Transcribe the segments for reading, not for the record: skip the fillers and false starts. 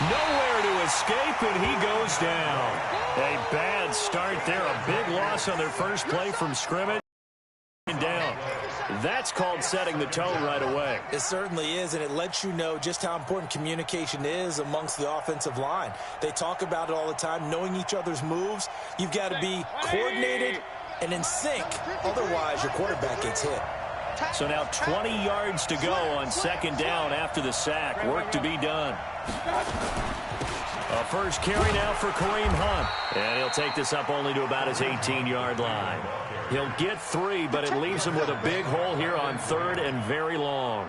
Nowhere to escape, and he goes down. A bad start there. A big loss on their first play from scrimmage. Down. That's called setting the tone right away. It certainly is, and it lets you know just how important communication is amongst the offensive line. They talk about it all the time, knowing each other's moves. You've got to be coordinated and in sync. Otherwise, your quarterback gets hit. So now 20 yards to go on second down after the sack. Work to be done. A first carry now for Kareem Hunt. And he'll take this up only to about his 18-yard line. He'll get 3, but it leaves him with a big hole here on third and very long.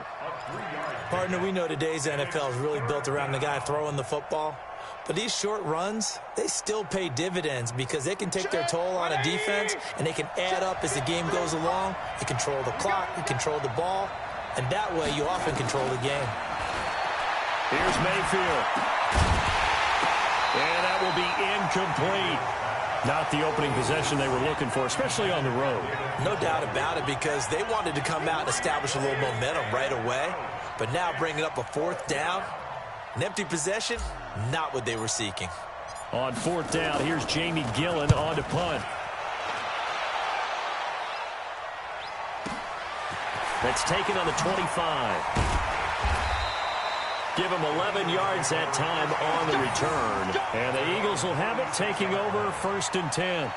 Partner, we know today's NFL is really built around the guy throwing the football. But these short runs, they still pay dividends because they can take their toll on a defense, and they can add up as the game goes along. You control the clock, you control the ball, and that way you often control the game. Here's Mayfield. And that will be incomplete. Not the opening possession they were looking for, especially on the road. No doubt about it, because they wanted to come out and establish a little momentum right away. But now bringing up a fourth down, an empty possession, not what they were seeking. On fourth down, here's Jamie Gillen on to punt. That's taken on the 25. Give him 11 yards that time on the return. And the Eagles will have it, taking over first and 10.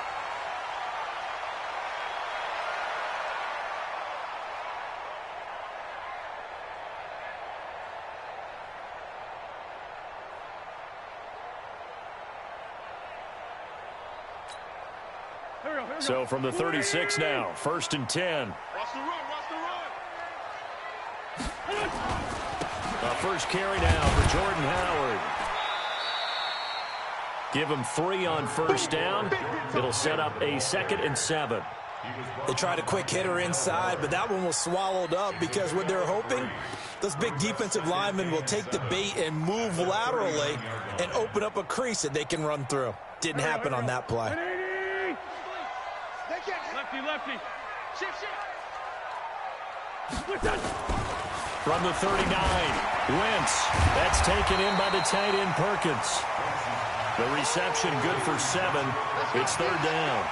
So from the 36 now, first and 10. Watch the run, watch the run. First carry now for Jordan Howard. Give him 3 on first down. It'll set up a 2nd and 7. They tried a quick hitter inside, but that one was swallowed up because what they're hoping, those big defensive linemen will take the bait and move laterally and open up a crease that they can run through. Didn't happen on that play. Lefty, lefty. Shift, shift. From the 39, Wentz. That's taken in by the tight end Perkins. The reception good for 7. It's third down.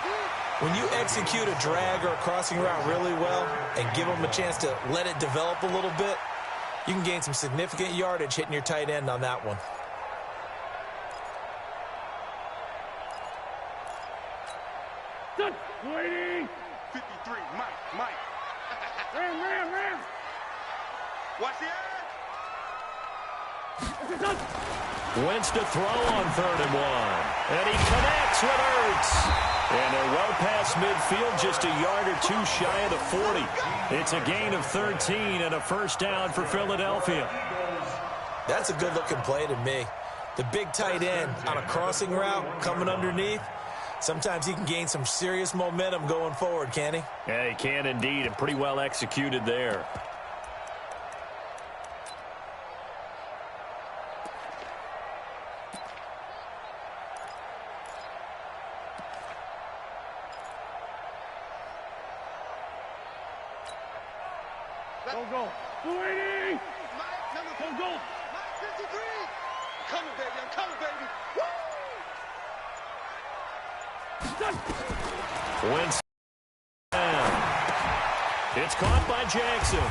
When you execute a drag or a crossing route really well and give them a chance to let it develop a little bit, you can gain some significant yardage hitting your tight end on that one. Waiting. 53, Mike. Ram. Watch the edge. Wentz to throw on 3rd and 1. And he connects with Ertz. And they're well past midfield, just a yard or 2 shy of the 40. It's a gain of 13 and a first down for Philadelphia. That's a good-looking play to me. The big tight end on a crossing route coming underneath. Sometimes he can gain some serious momentum going forward, can he? Yeah, he can indeed, and pretty well executed there. Go. 280. Go. Mike 53. Coming, baby. I'm coming, baby. Woo! Wentz. It's caught by Jackson.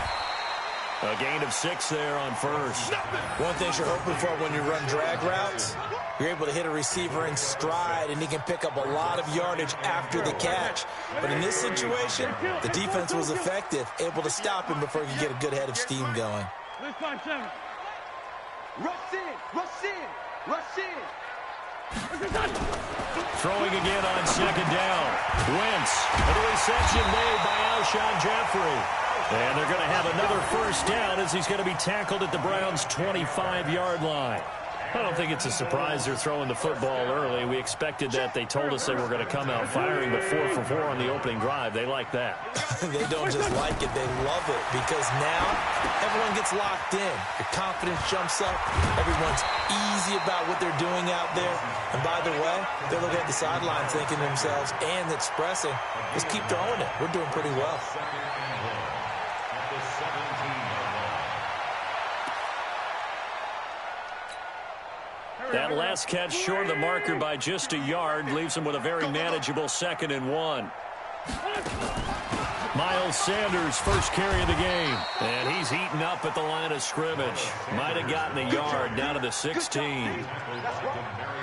A gain of 6 there on first. One thing you're hoping for when you run drag routes, you're able to hit a receiver in stride, and he can pick up a lot of yardage after the catch. But in this situation, the defense was effective, able to stop him before he could get a good head of steam going. Rush in. Throwing again on second down. Wentz. And the reception made by Alshon Jeffrey. And they're going to have another first down as he's going to be tackled at the Browns' 25-yard line. I don't think it's a surprise they're throwing the football early. We expected that. They told us they were going to come out firing, but 4 for 4 on the opening drive. They like that. They don't just like it, they love it, because now everyone gets locked in. Your confidence jumps up. Everyone's easy about what they're doing out there. And by the way, they're looking at the sidelines thinking to themselves and expressing, just keep throwing it. We're doing pretty well. That last catch short of the marker by just a yard leaves him with a very manageable 2nd and 1. Miles Sanders, first carry of the game. And he's eaten up at the line of scrimmage. Might have gotten a yard down to the 16.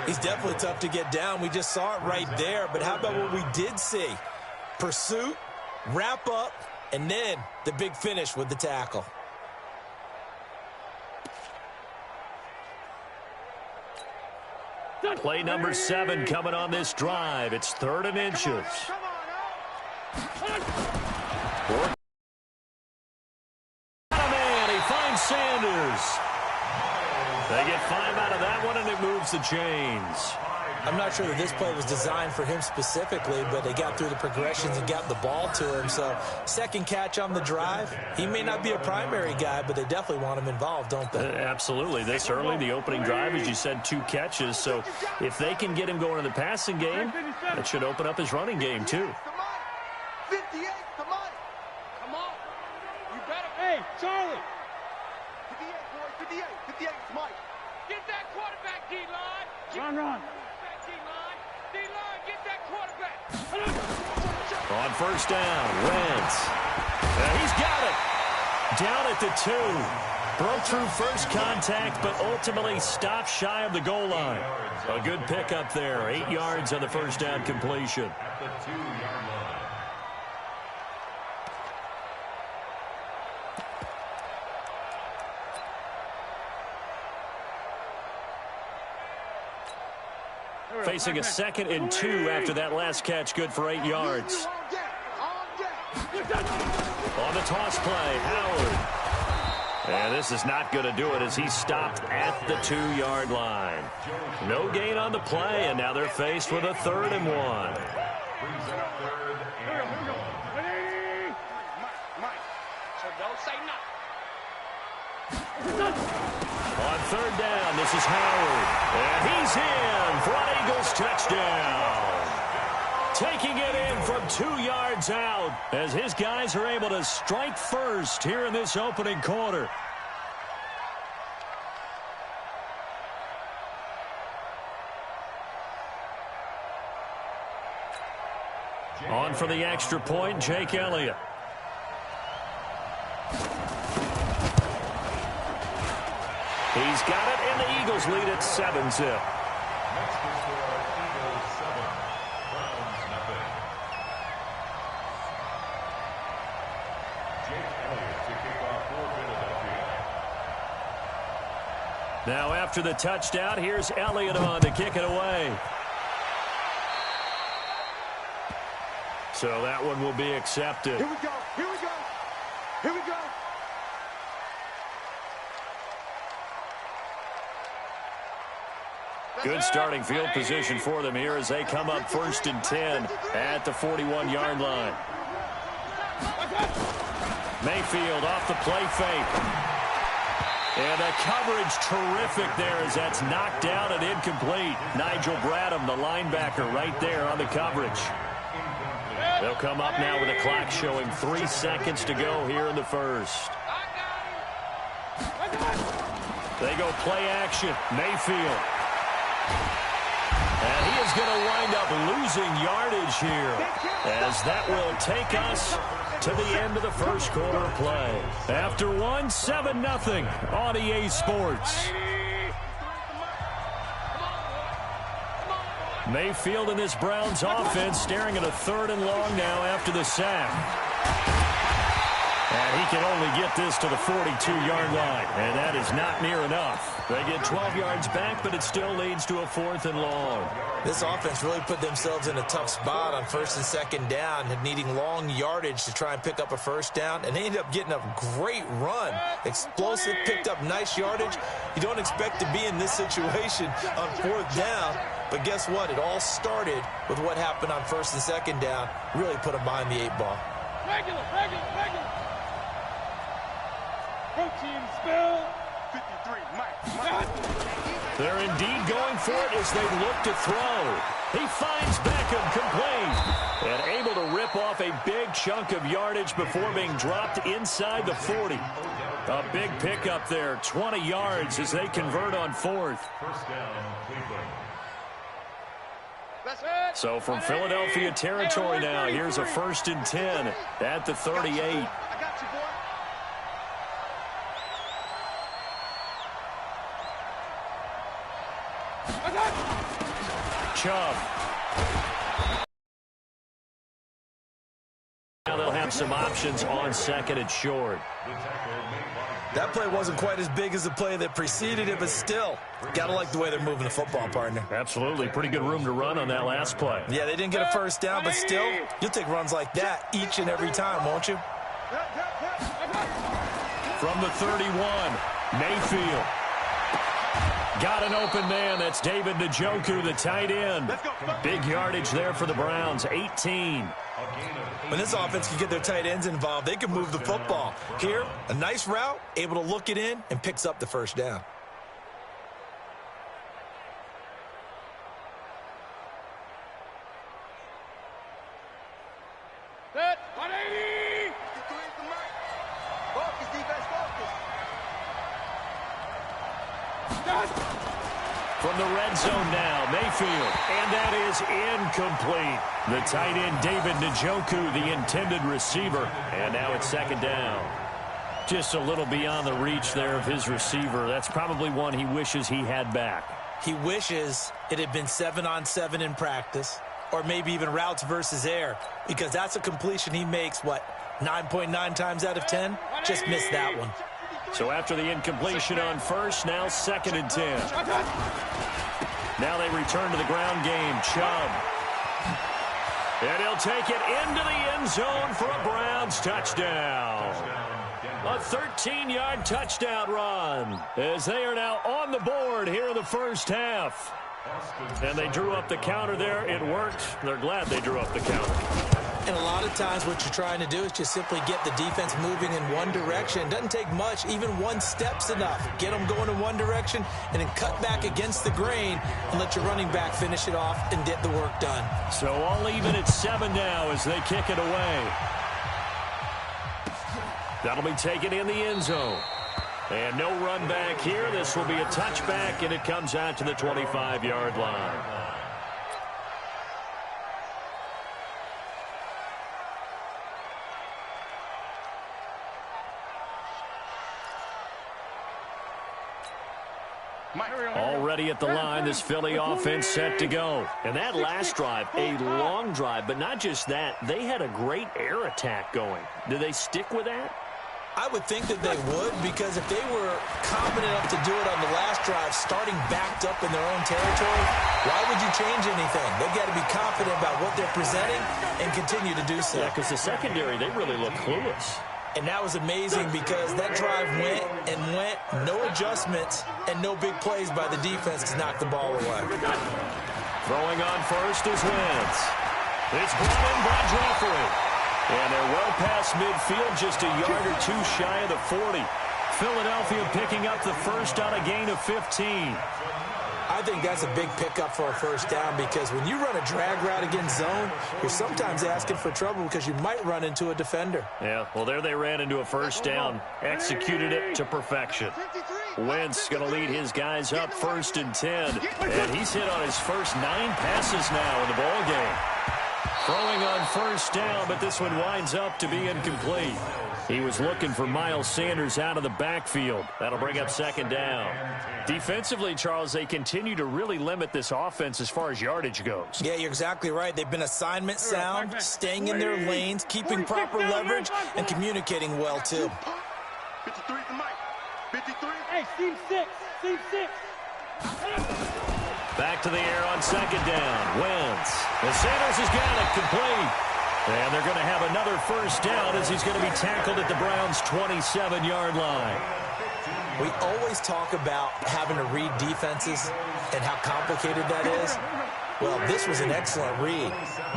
He's definitely tough to get down. We just saw it right there. But how about what we did see? Pursuit, wrap up, and then the big finish with the tackle. Play number 7 coming on this drive. It's 3rd and inches. Man, he finds Sanders. They get 5 out of that one, and it moves the chains. I'm not sure that this play was designed for him specifically, but they got through the progressions and got the ball to him. So, second catch on the drive. He may not be a primary guy, but they definitely want him involved, don't they? Absolutely. This early, the opening drive, as you said, 2 catches. So, if they can get him going in the passing game, that should open up his running game, too. 58, come on. Come on. You better. Hey, Charlie. 58, boy. 58. 58, Mike. Get that quarterback, D-line. Run. D-line, get that quarterback. On first down, Wentz. He's got it. Down at the 2. Broke through first contact, but ultimately stopped shy of the goal line. A good pickup there. 8 yards on the first down completion. Facing a 2nd and 2 after that last catch, good for 8 yards. On the toss play, Howard. And this is not going to do it as he's stopped at the 2-yard line. No gain on the play, and now they're faced with a 3rd and 1. On 3rd down, this is Howard. And he's in for an Eagles touchdown. Taking it in from 2 yards out as his guys are able to strike first here in this opening quarter. On for the extra point, Jake Elliott. He's got it, and the Eagles lead at 7-zip. Now after the touchdown, here's Elliott on to kick it away. So that one will be accepted. Here we go. Here we go. Here we go. Good starting field position for them here as they come up 1st and 10 at the 41-yard line. Mayfield off the play fake. And the coverage terrific there as that's knocked down and incomplete. Nigel Bradham, the linebacker, right there on the coverage. They'll come up now with the clock showing 3 seconds to go here in the first. They go play action. Mayfield. And he is going to wind up losing yardage here as that will take us to the end of the first quarter of play. After 7-0 on EA Sports. Mayfield in this Browns offense staring at a 3rd and long now after the sack. And he can only get this to the 42-yard line, and that is not near enough. They get 12 yards back, but it still leads to a 4th and long. This offense really put themselves in a tough spot on 1st and 2nd down and needing long yardage to try and pick up a 1st down, and they ended up getting a great run. Explosive, picked up nice yardage. You don't expect to be in this situation on 4th down, but guess what? It all started with what happened on 1st and 2nd down. Really put them behind the 8 ball. Regular. Protein spill. 53, Mike. They're indeed going for it as they look to throw. He finds Beckham complete and able to rip off a big chunk of yardage before being dropped inside the 40. A big pickup there, 20 yards as they convert on fourth. So from Philadelphia territory now, here's a 1st and 10 at the 38. Chubb. Now they'll have some options on 2nd and short. That play wasn't quite as big as the play that preceded it, but still, got to like the way they're moving the football, partner. Absolutely. Pretty good room to run on that last play. Yeah, they didn't get a first down, but still, you'll take runs like that each and every time, won't you? From the 31, Mayfield. Got an open man. That's David Njoku, the tight end. Big yardage there for the Browns, 18. When this offense can get their tight ends involved, they can move the football. Here, a nice route, able to look it in, and picks up the first down. Set, 180! Focus, defense, focus. From the red zone now, Mayfield, and that is incomplete. The tight end, David Njoku, the intended receiver, and now it's 2nd down. Just a little beyond the reach there of his receiver. That's probably one he wishes he had back. He wishes it had been 7-on-7 in practice, or maybe even routes versus air, because that's a completion he makes, 9.9 times out of 10? Just missed that one. So after the incompletion on first, now 2nd and 10. Now they return to the ground game. Chubb. And he'll take it into the end zone for a Browns touchdown. A 13-yard touchdown run as they are now on the board here in the first half. And they drew up the counter there. It worked. They're glad they drew up the counter. And a lot of times what you're trying to do is just simply get the defense moving in one direction. Doesn't take much. Even one step's enough. Get them going in one direction and then cut back against the grain and let your running back finish it off and get the work done. So all even at 7 now as they kick it away. That'll be taken in the end zone. And no run back here. This will be a touchback, and it comes out to the 25-yard line. Already at the line, this Philly offense set to go. And that last drive, a long drive, but not just that. They had a great air attack going. Do they stick with that? I would think that they would, because if they were confident enough to do it on the last drive, starting backed up in their own territory, why would you change anything? They've got to be confident about what they're presenting and continue to do so. Yeah, because the secondary, they really look clueless. And that was amazing because that drive went and went, no adjustments, and no big plays by the defense to knock the ball away. Throwing on first is Wentz. It's brought in by Jeffrey. And they're well past midfield, just a yard or two shy of the 40. Philadelphia picking up the first on a gain of 15. I think that's a big pickup for a first down, because when you run a drag route against zone, you're sometimes asking for trouble because you might run into a defender. Yeah, well, there they ran into a first down, executed it to perfection. Wentz going to lead his guys up 1st and 10, and he's hit on his first 9 passes now in the ball game. Throwing on first down, but this one winds up to be incomplete. He was looking for Miles Sanders out of the backfield. That'll bring up 2nd down. Defensively, Charles, they continue to really limit this offense as far as yardage goes. Yeah, you're exactly right. They've been assignment sound, staying in their lanes, keeping proper leverage, and communicating well, too. 53 to Mike. 53. Hey, seam 6. Seam 6. Back to the air on 2nd down. Wentz. And Sanders has got it complete. And they're going to have another first down as he's going to be tackled at the Browns' 27-yard line. We always talk about having to read defenses and how complicated that is. Well, this was an excellent read.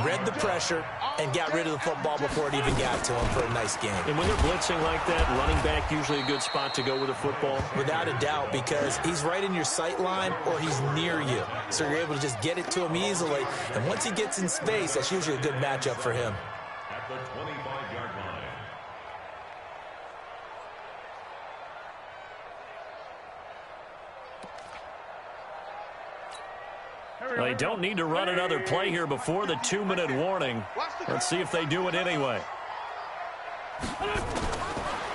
Read the pressure and got rid of the football before it even got to him for a nice game. And when they're blitzing like that, running back usually a good spot to go with a football? Without a doubt, because he's right in your sight line or he's near you. So you're able to just get it to him easily. And once he gets in space, that's usually a good matchup for him. At the 25-yard line. They don't need to run another play here before the 2-minute warning. Let's see if they do it anyway.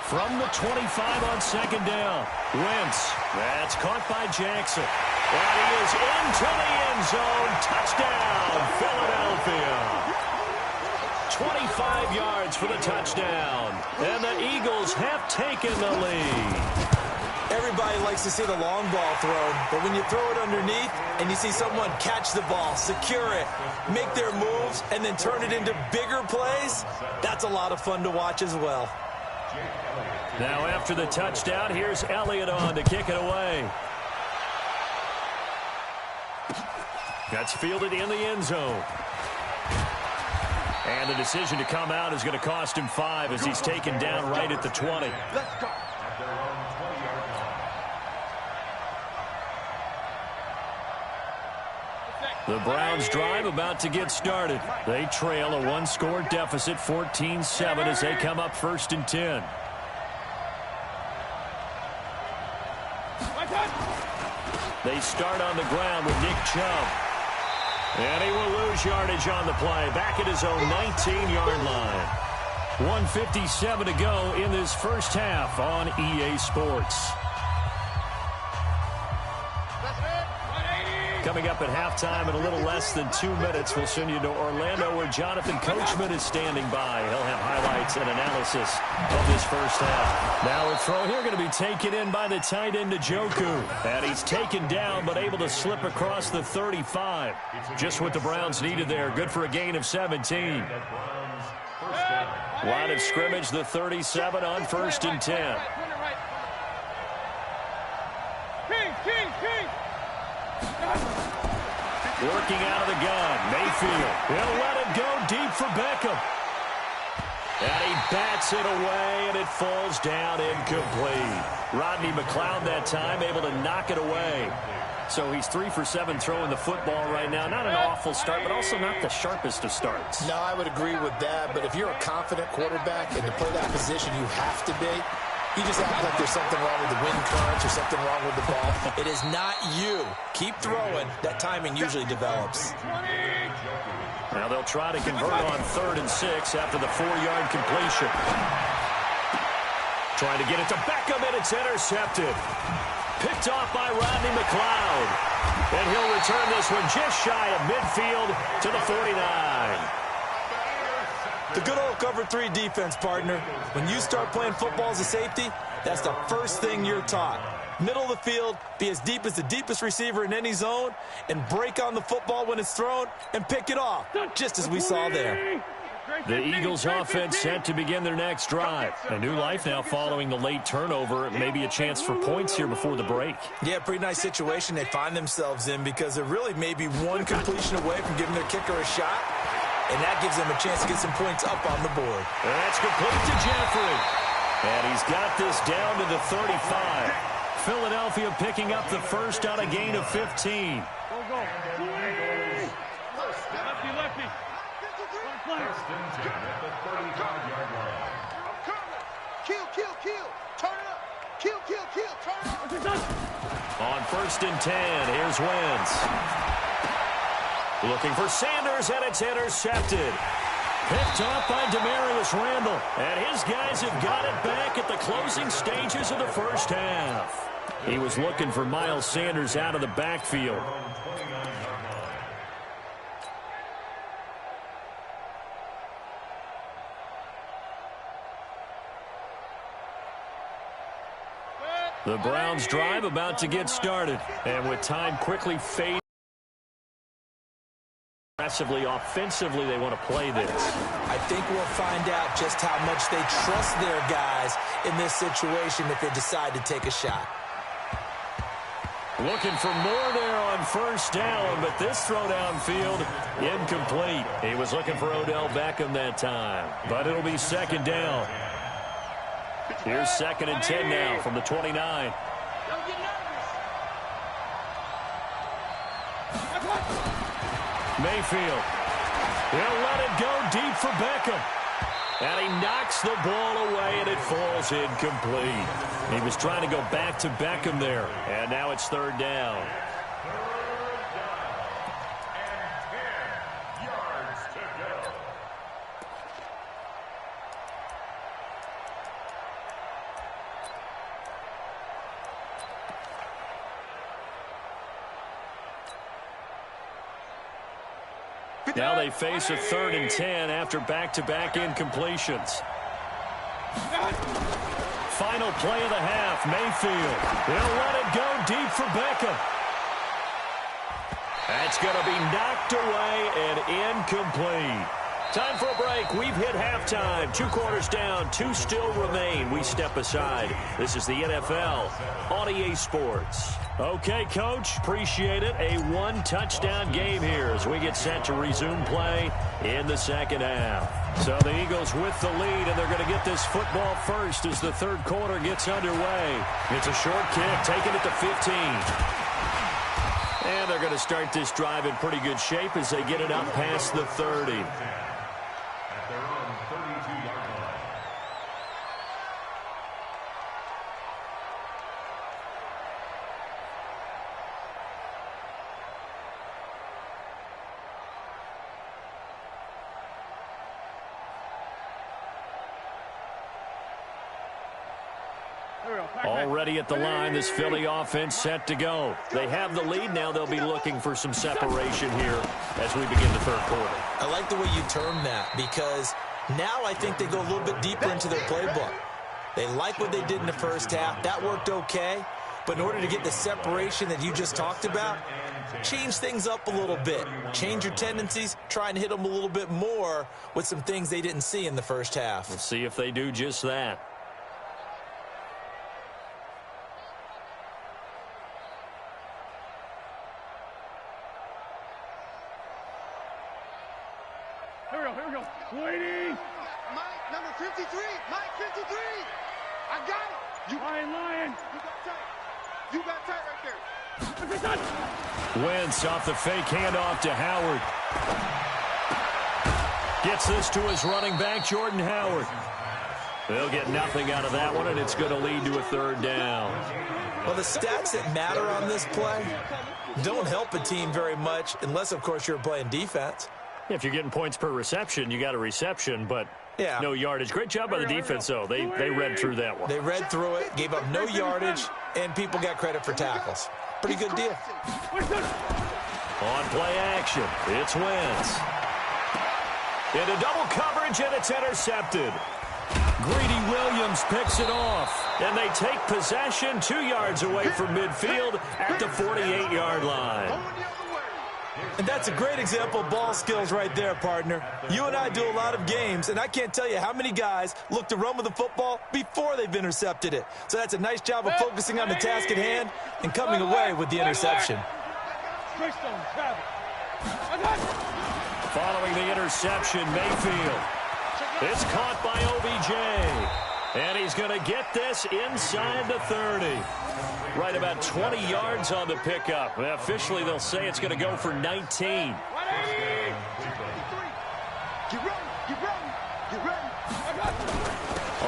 From the 25 on second down. Wentz. That's caught by Jackson. And he is into the end zone. Touchdown, Philadelphia. 25 yards for the touchdown. And the Eagles have taken the lead. Everybody likes to see the long ball thrown, but when you throw it underneath and you see someone catch the ball, secure it, make their moves, and then turn it into bigger plays, that's a lot of fun to watch as well. Now after the touchdown, here's Elliott on to kick it away. That's fielded in the end zone. And the decision to come out is going to cost him 5 as he's taken down right at the 20. Let's go. The Browns drive about to get started. They trail a 1-score deficit, 14-7, as they come up 1st and 10. They start on the ground with Nick Chubb. And he will lose yardage on the play, back at his own 19-yard line. 1:57 to go in this first half on EA Sports. Coming up at halftime in a little less than 2 minutes, we'll send you to Orlando where Jonathan Coachman is standing by. He'll have highlights and analysis of this first half. Now a throw here going to be taken in by the tight end Njoku. And he's taken down but able to slip across the 35. Just what the Browns needed there. Good for a gain of 17. Line of scrimmage, the 37 on 1st and 10. Working out of the gun, Mayfield. He'll let it go deep for Beckham. And he bats it away, and it falls down incomplete. Rodney McLeod that time able to knock it away. So he's 3 for 7 throwing the football right now. Not an awful start, but also not the sharpest of starts. No, I would agree with that. But if you're a confident quarterback and to play that position, you have to be. You just act like there's something wrong with the wind currents or something wrong with the ball. It is not you. Keep throwing. That timing usually develops. Now they'll try to convert on 3rd and 6 after the 4-yard completion. Trying to get it to Beckham, and it's intercepted. Picked off by Rodney McLeod. And he'll return this one just shy of midfield to the 49. The good old cover 3 defense, partner. When you start playing football as a safety, that's the first thing you're taught. Middle of the field, be as deep as the deepest receiver in any zone, and break on the football when it's thrown and pick it off, just as we saw there. The Eagles offense set to begin their next drive. A new life now following the late turnover. Maybe a chance for points here before the break. Yeah, pretty nice situation they find themselves in because they're really maybe one completion away from giving their kicker a shot. And that gives them a chance to get some points up on the board. And that's complete to Jeffrey. And he's got this down to the 35. Philadelphia picking up the first on a gain of 15. Go. Lefty. First and 10 at the 35-yard line. I'm coming. Kill. Turn it up. Kill. Turn it up. On 1st and 10, here's Wentz. Looking for Sanders, and it's intercepted. Picked off by Demarius Randall. And his guys have got it back at the closing stages of the first half. He was looking for Miles Sanders out of the backfield. The Browns drive about to get started. And with time quickly fading. Aggressively, offensively, they want to play this. I think we'll find out just how much they trust their guys in this situation if they decide to take a shot. Looking for more there on 1st down, but this throw downfield, incomplete. He was looking for Odell Beckham that time, but it'll be 2nd down. Here's 2nd and 10 now from the 29. Don't get nervous. Mayfield. He'll let it go deep for Beckham. And he knocks the ball away, and it falls incomplete. He was trying to go back to Beckham there. And now it's 3rd down. Now they face a 3rd and 10 after back-to-back incompletions. Final play of the half, Mayfield. He'll let it go deep for Beckham. That's going to be knocked away and incomplete. Time for a break. We've hit halftime. 2 quarters down. 2 still remain. We step aside. This is the NFL on EA Sports. Okay, Coach. Appreciate it. A 1-touchdown game here as we get set to resume play in the second half. So the Eagles with the lead, and they're going to get this football first as the 3rd quarter gets underway. It's a short kick, taking it to 15. And they're going to start this drive in pretty good shape as they get it up past the 30. Already at the line, this Philly offense set to go. They have the lead. Now they'll be looking for some separation here as we begin the 3rd quarter. I like the way you term that because now I think they go a little bit deeper into their playbook. They like what they did in the first half. That worked okay. But in order to get the separation that you just talked about, change things up a little bit. Change your tendencies. Try and hit them a little bit more with some things they didn't see in the first half. We'll see if they do just that. Here we go. Waiting. Mike, number 53. Mike, 53. I got it. You Lion. You got tight right there. Wentz off the fake handoff to Howard. Gets this to his running back, Jordan Howard. They'll get nothing out of that one, and it's going to lead to a 3rd down. Well, the stats that matter on this play don't help a team very much unless, of course, you're playing defense. If you're getting points per reception, you got a reception, but no yardage. Great job by the defense, though. They read through that one. They read through it, gave up no yardage, and people got credit for tackles. Pretty good deal. On play action, it's Wentz. Into double coverage, and it's intercepted. Greedy Williams picks it off, and they take possession 2 yards away from midfield at the 48-yard line. And that's a great example of ball skills right there, partner. You and I do a lot of games, and I can't tell you how many guys look to run with the football before they've intercepted it. So that's a nice job of focusing on the task at hand and coming away with the interception. Following the interception, Mayfield. It's caught by OBJ. And he's going to get this inside the 30. Right about 20 yards on the pickup. Officially, they'll say it's going to go for 19.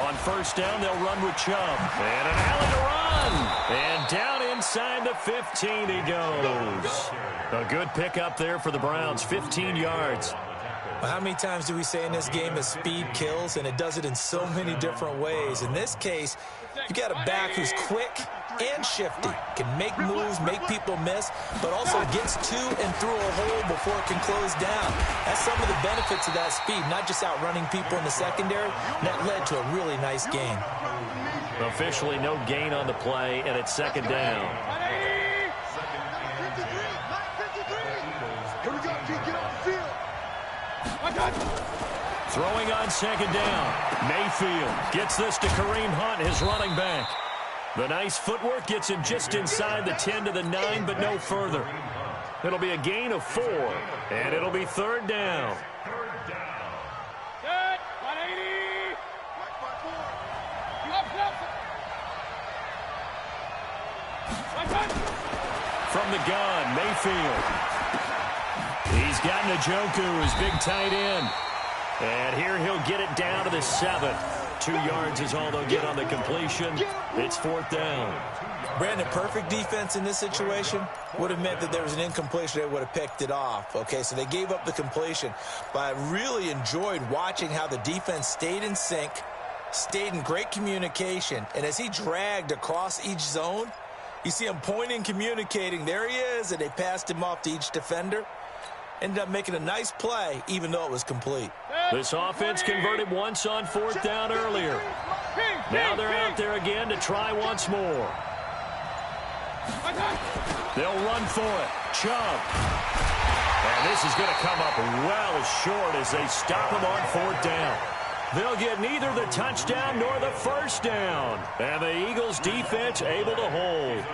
On 1st down, they'll run with Chubb. And an alley to run. And down inside the 15 he goes. A good pickup there for the Browns, 15 yards. Well, how many times do we say in this game that speed kills, and it does it in so many different ways? In this case, you got a back who's quick and shifty, can make moves, make people miss, but also gets to and through a hole before it can close down. That's some of the benefits of that speed, not just outrunning people in the secondary. And that led to a really nice gain. Officially no gain on the play, and it's 2nd down. Throwing on 2nd down. Mayfield gets this to Kareem Hunt, his running back. The nice footwork gets him just inside the 10 to the 9, but no further. It'll be a gain of 4, and it'll be 3rd down. Good. 180. From the gun, Mayfield. He's got Njoku, his big tight end. And here he'll get it down to the 7. 2 yards is all they'll get on the completion. It's 4th down. Brandon, perfect defense in this situation would have meant that there was an incompletion. They would have picked it off. Okay, so they gave up the completion. But I really enjoyed watching how the defense stayed in sync, stayed in great communication. And as he dragged across each zone, you see him pointing, communicating. There he is, and they passed him off to each defender. Ended up making a nice play, even though it was complete. This offense converted once on 4th down earlier. Now they're out there again to try once more. They'll run for it. Chubb. And this is going to come up well short as they stop him on 4th down. They'll get neither the touchdown nor the first down. And the Eagles defense able to hold.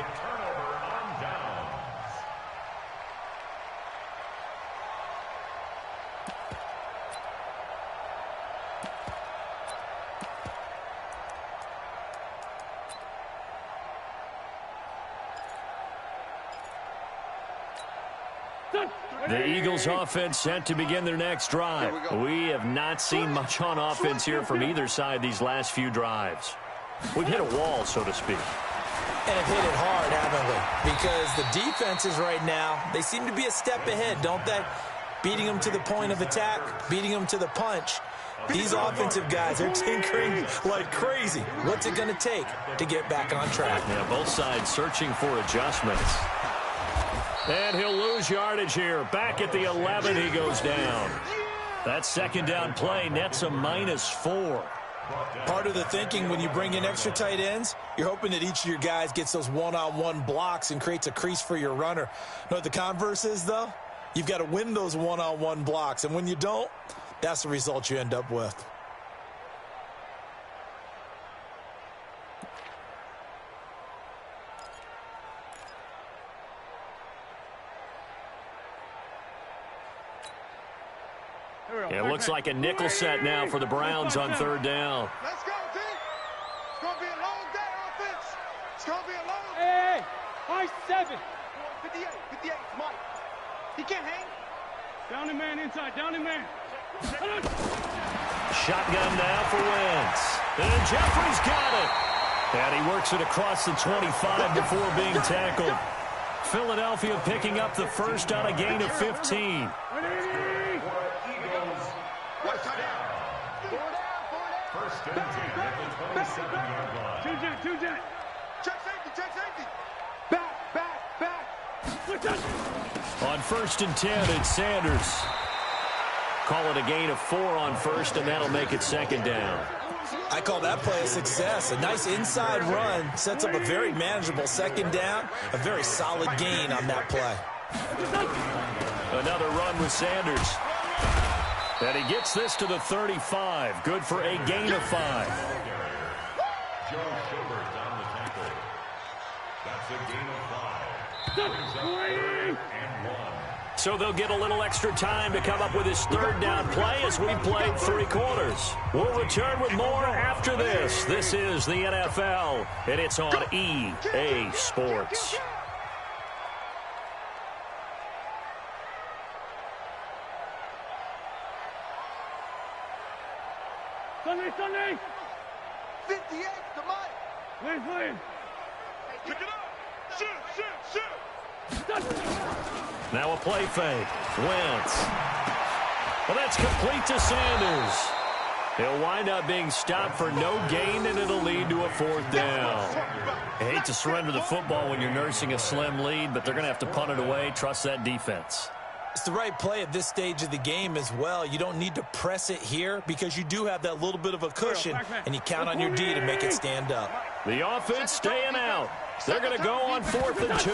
The Eagles offense set to begin their next drive. We have not seen much on offense here from either side these last few drives. We've hit a wall, so to speak. And have hit it hard, haven't we? Because the defenses right now, they seem to be a step ahead, don't they? Beating them to the point of attack, beating them to the punch. These offensive guys are tinkering like crazy. What's it going to take to get back on track? Yeah, both sides searching for adjustments. And he'll lose yardage here. Back at the 11, he goes down. That second down play nets a -4. Part of the thinking when you bring in extra tight ends, you're hoping that each of your guys gets those one-on-one blocks and creates a crease for your runner. Know what the converse is, though? You've got to win those one-on-one blocks, and when you don't, that's the result you end up with. It looks like a nickel set now for the Browns on 3rd down. Let's go, team. It's going to be a long day, offense. It's going to be a long day. Hey, high 7. 58, Mike. He can't hang. Down the man inside, down the man. Shotgun now for Wentz. And Jeffrey's got it. And he works it across the 25 before being tackled. Philadelphia picking up the first on a gain of 15. First and 10 at the 27-yard line. Two jet. Check safety. Back. On 1st and 10, it's Sanders. Call it a gain of 4 on 1st, and that'll make it 2nd down. I call that play a success. A nice inside run sets up a very manageable 2nd down. A very solid gain on that play. Another run with Sanders. And he gets this to the 35. Good for a gain of 5. Joe Schobert down the tackle. That's a gain of 5. Brings up 3rd and 1. So they'll get a little extra time to come up with his 3rd down play as we played 3 quarters. We'll return with more after this. This is the NFL, and it's on EA Sports. Sunday. 58 to Mike. Please. Pick it up. Shoot. Now a play fake. Wentz. Well, that's complete to Sanders. He'll wind up being stopped for no gain, and it'll lead to a 4th down. I hate to surrender the football when you're nursing a slim lead, but they're going to have to punt it away. Trust that defense. It's the right play at this stage of the game as well. You don't need to press it here because you do have that little bit of a cushion, and you count on your D to make it stand up. The offense staying out. They're going to go on 4th and 2.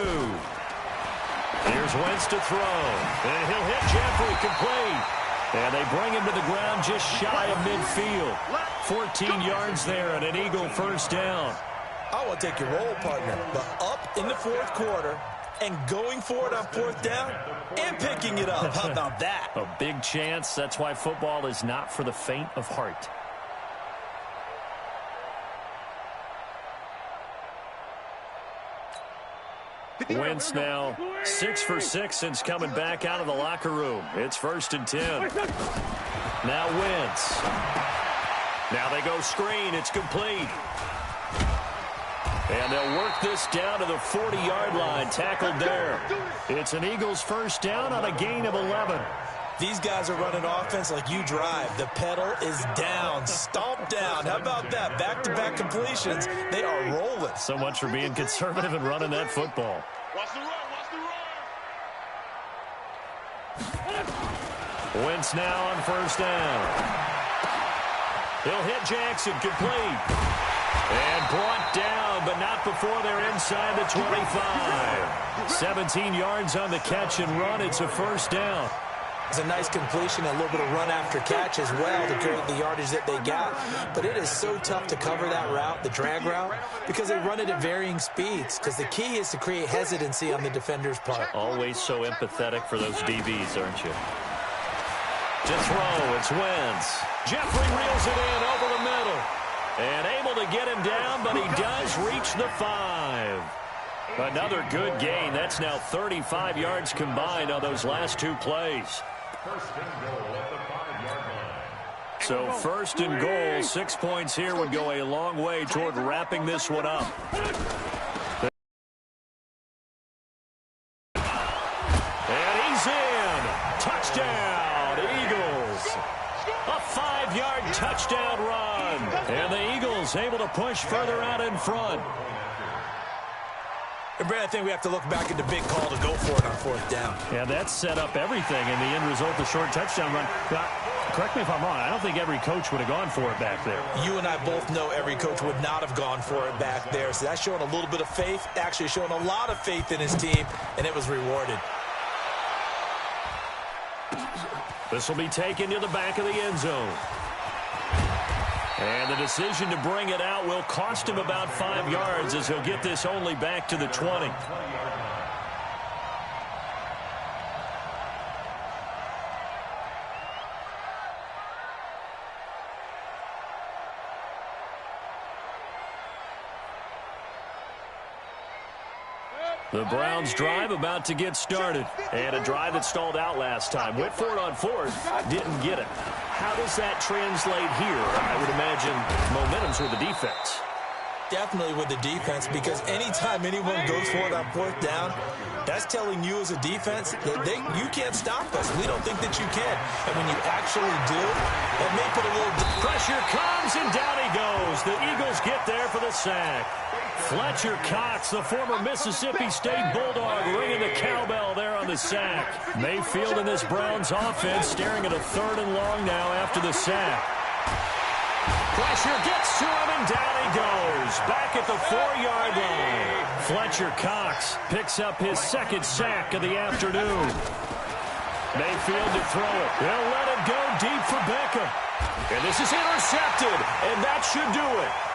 Here's Wentz to throw, and he'll hit Jeffrey complete. And they bring him to the ground just shy of midfield. 14 yards there and an Eagle 1st down. I want to take your role, partner, but up in the 4th quarter and going for it on 4th down and picking it up. How about that? A big chance. That's why football is not for the faint of heart. Wentz now 6 for 6 since coming back out of the locker room. It's 1st and 10. Now Wentz. Now they go screen. It's complete. And they'll work this down to the 40-yard line. Tackled there. It's an Eagles 1st down on a gain of 11. These guys are running offense like you drive. The pedal is down. Stomp down. How about that? Back-to-back completions. They are rolling. So much for being conservative and running that football. Watch the run. Wentz now on first down. He'll hit Jackson, complete. And brought down, but not before they're inside the 25. 17 yards on the catch and run. It's a first down. It's a nice completion, a little bit of run after catch as well to create the yardage that they got. But it is so tough to cover that route, the drag route, because they run it at varying speeds. Because the key is to create hesitancy on the defender's part. Always so empathetic for those DBs, aren't you? To throw, it's Wentz. Jeffrey reels it in over the middle. And able to get him down, but he does reach the 5. Another good gain. That's now 35 yards combined on those last 2 plays. First and goal at the 5-yard line. So first and goal, 6 points here would go a long way toward wrapping this one up. And he's in. Touchdown, Eagles. A 5-yard touchdown run. And the Eagles able to push further out in front. And Brad, I think we have to look back at the big call to go for it on fourth down. Yeah, that set up everything in the end result, the short touchdown run. Correct me if I'm wrong. I don't think every coach would have gone for it back there. You and I both know every coach would not have gone for it back there. So that's showing a little bit of faith, actually showing a lot of faith in his team, and it was rewarded. This will be taken to the back of the end zone. And the decision to bring it out will cost him about 5 yards as he'll get this only back to the 20. The Browns drive about to get started. And a drive that stalled out last time. Went for it on fourth, didn't get it. How does that translate here? I would imagine momentum's with the defense. Definitely with the defense, because anytime anyone goes for it on fourth down, that's telling you as a defense that you can't stop us. We don't think that you can. And when you actually do, that may put a little... Pressure comes, and down he goes. The Eagles get there for the sack. Fletcher Cox, the former Mississippi State Bulldog, ringing the cowbell there on the sack. Mayfield and this Browns offense staring at a 3rd and long now after the sack. Pressure gets to him, and down he goes. Back at the 4-yard line. Fletcher Cox picks up his 2nd sack of the afternoon. Mayfield to throw it. They'll let it go deep for Beckham. And this is intercepted, and that should do it.